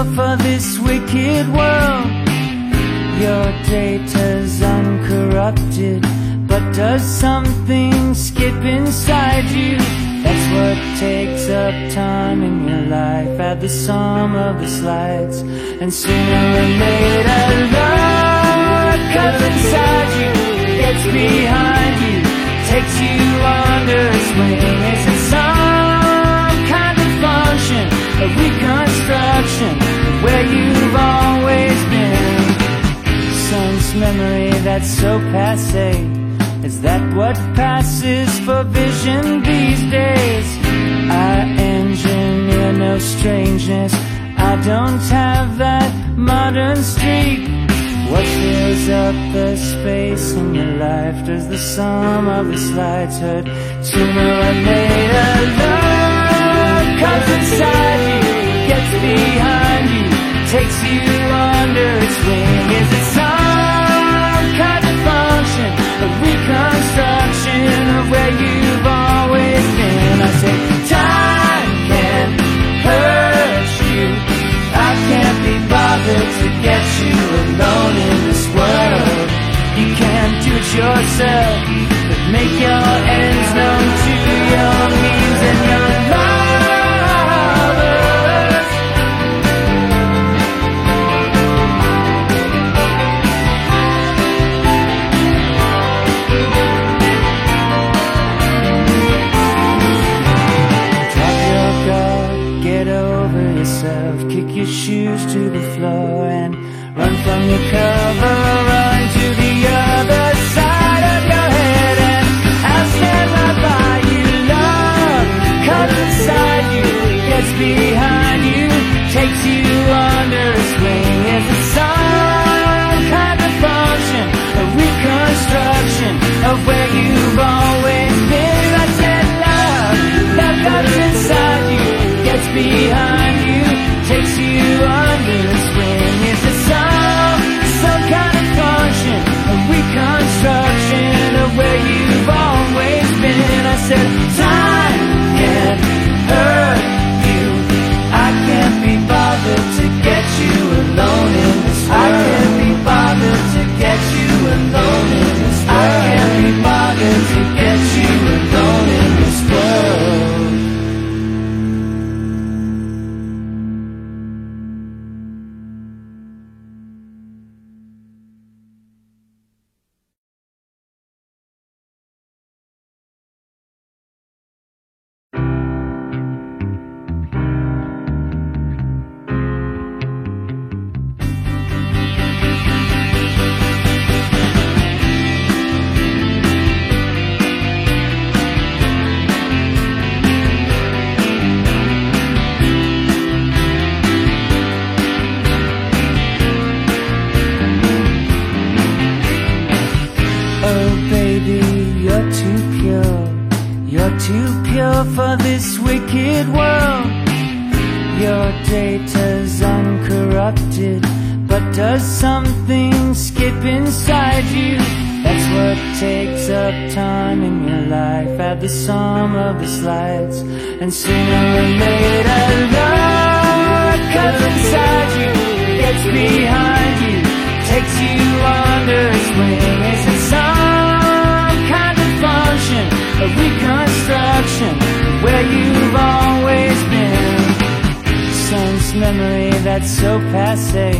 pure for this wicked world. Your data's uncorrupted, but does something skip inside you? That's what takes up time in your life. Add the sum of the slides, and sooner or later love comes inside you, gets behind you, takes you under its wing. Is it some kind of function, a reconstruction of where you've always been? Sense memory that's so passé, is that what passes for vision these days? I engineer no strangeness, I don't have that modern streak. What fills up the space in your life? Does the sum of the slides hurt? Sooner or later love comes inside you, gets behind you, takes you under its wing. Is it some kind of function, a reconstruction of where you've always been? I say time can hurt you, I can't be bothered to get you alone in this world. You can't do it yourself, but make your ends known to your means and your lovers. Drop your guard, get over yourself, kick your shoes to the floor and run from your cover, run to the other side of your head, and I'll stand right by you. Love comes inside you, gets behind you, takes you under its wing. Is it some kind of function, a reconstruction of where you've always been? I said love comes inside you, gets behind you, takes you under its wing. Is it some kind of function, a reconstruction of where you've always been? I said time can hurt you, I can't be bothered to get you alone in this world. I can't be bothered to get you alone in this world. I can't be bothered to get you alone in this world. For this wicked world, your data's uncorrupted, but does something skip inside you? That's what takes up time in your life. Add the sum of the slides, and sooner or later love comes inside you, gets behind you, takes you under its wing. Is it some kind of function, a reconstruction where you've always been? Sense memory that's so passé,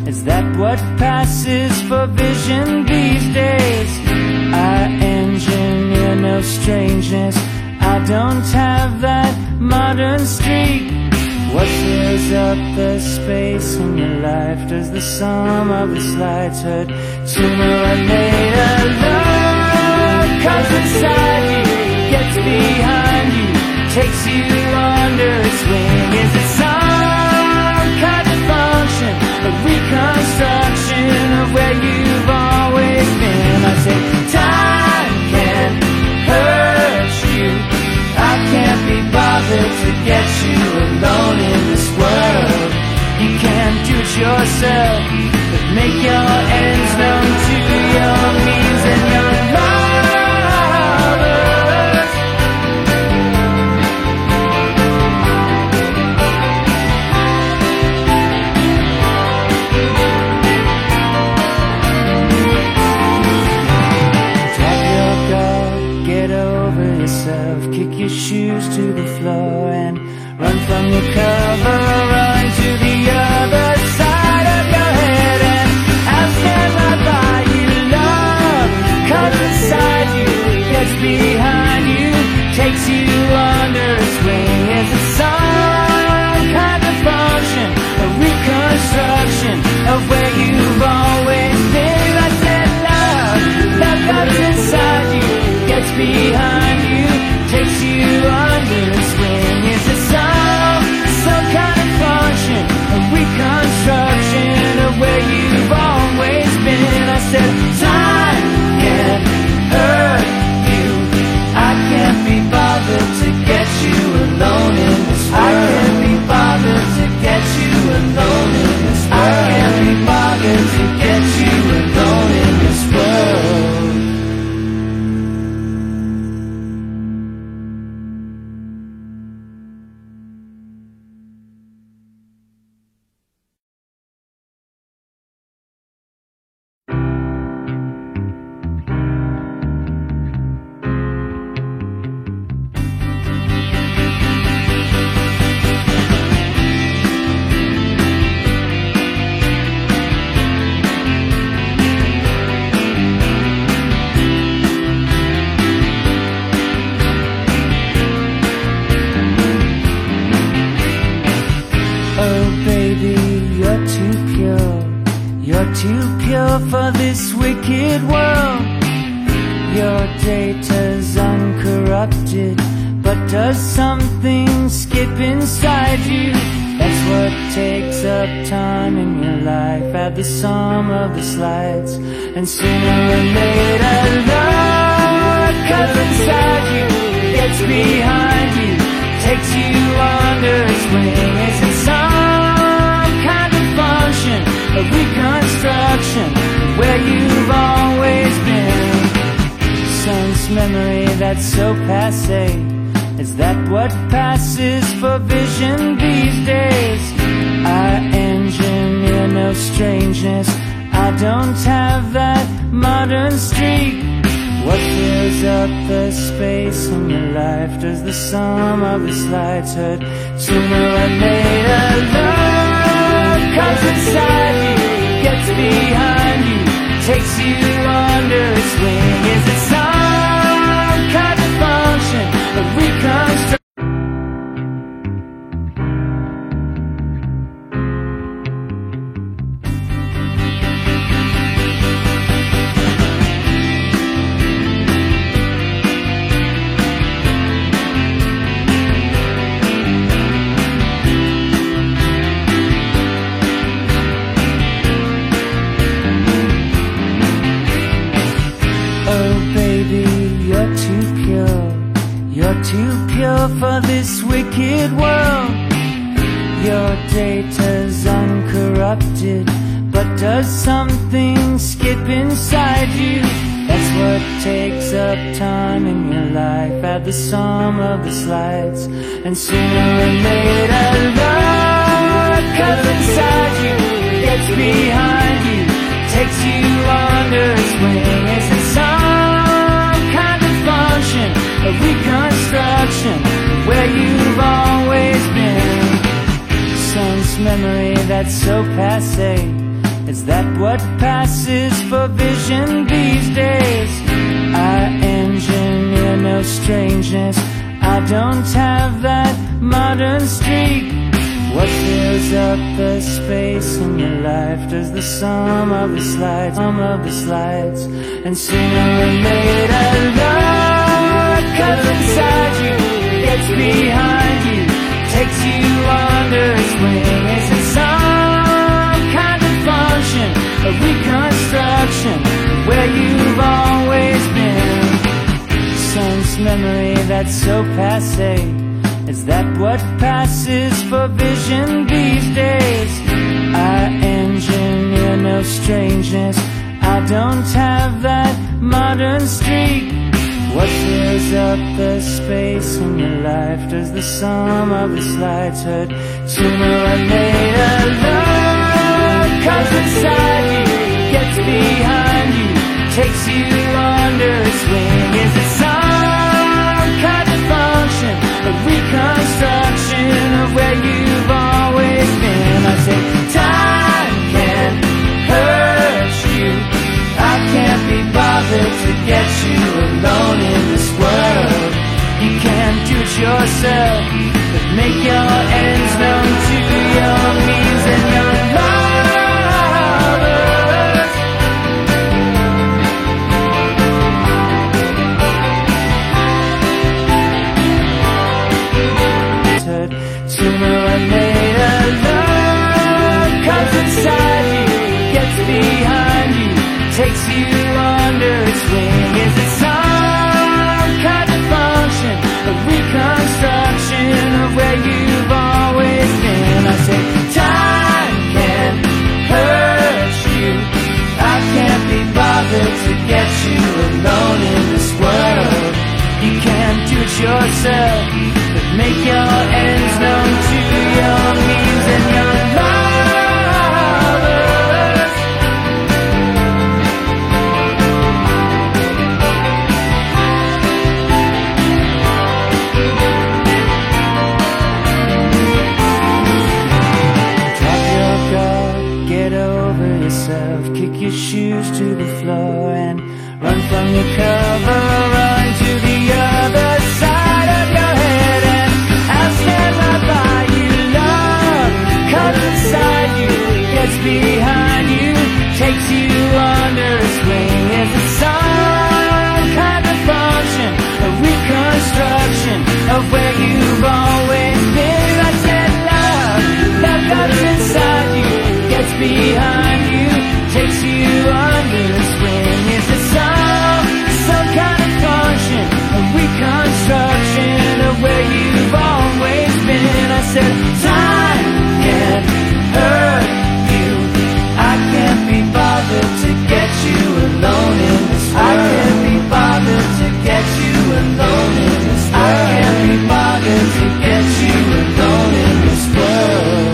is that what passes for vision these days? I engineer no strangeness, I don't have that modern streak. What fills up the space in your life? Does the sum of the slides hurt? Sooner or later love comes inside you, gets behind you, takes you under its wing. Is it some kind of function, a reconstruction of where you've always been? I say time can hurt you, I can't be bothered to get you alone in this world. You can't do it yourself, but make your ends known to your means and your lovers. You're too pure for this wicked world. Your data's uncorrupted, but does something skip inside you? That's what takes up time in your life. Add the sum of the slides, and sooner or later love comes inside you, gets behind you, takes you under its wing. Is it some kind of function, a reconstruction of where you've always been? Sense memory that's so passé, is that what passes for vision these days? I engineer no strangeness, I don't have that modern streak. What fills up the space in your life? Does the sum of the slides hurt? Sooner or later love comes inside you, gets behind you, takes you under its wing. Is it some kind of function, a reconstruction? You're too pure for this wicked world. Your data's uncorrupted, but does something skip inside you? That's what takes up time in your life. Add the sum of the slides, and sooner or later love comes inside you, gets behind you, takes you under its wing. Is it some kind of function, a reconstruction of where you've always been? Sense memory that's so passé, is that what passes for vision these days? I engineer no strangeness, I don't have that modern streak. What fills up the space in your life? Does the sum of the slides, and sooner or later love comes inside you, gets behind you, takes you under its wing. Is it some kind of function, a reconstruction of where you've always been? Sense memory that's so passé, is that what passes for vision these days? I engineer no strangeness, I don't have that modern streak. What fills up the space in your life? Does the sum of the slides hurt? Sooner or later love comes inside you, gets behind you, takes you under its wing. Is it some kind of function, a reconstruction of where you've always been? I say time can hurt you, I can't be bothered to get you alone in this world. You can't do it yourself, but make your ends known to your means and your lovers. Sooner or later love comes inside you, gets behind you, takes you under its wing. Is it some kind of function, a reconstruction of where you've always been? I say time can hurt you, I can't be bothered to get you alone in this world. You can't do it yourself, but make your ends known to your means and your lovers. Drop your guard, get over yourself, kick your shoes to the floor and run from your cover, run to the other side of your head, and I'll stand right by you. Love comes inside you, gets behind you, behind you takes you under the swing. Is it some kind of function, a reconstruction of where you've always been? I said, time can't hurt you. I can't be bothered to get you alone in this world. I can't be bothered to get you alone in this world. I can't be bothered to get you alone in this world.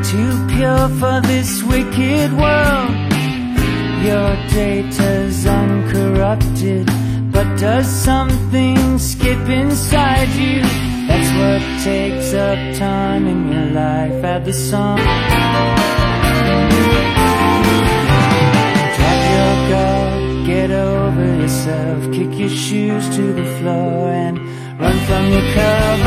Too pure for this wicked world. Your data's uncorrupted, but does something skip inside you? That's what takes up time in your life. Add the song. Drop your guard, get over yourself, kick your shoes to the floor and run from your cover.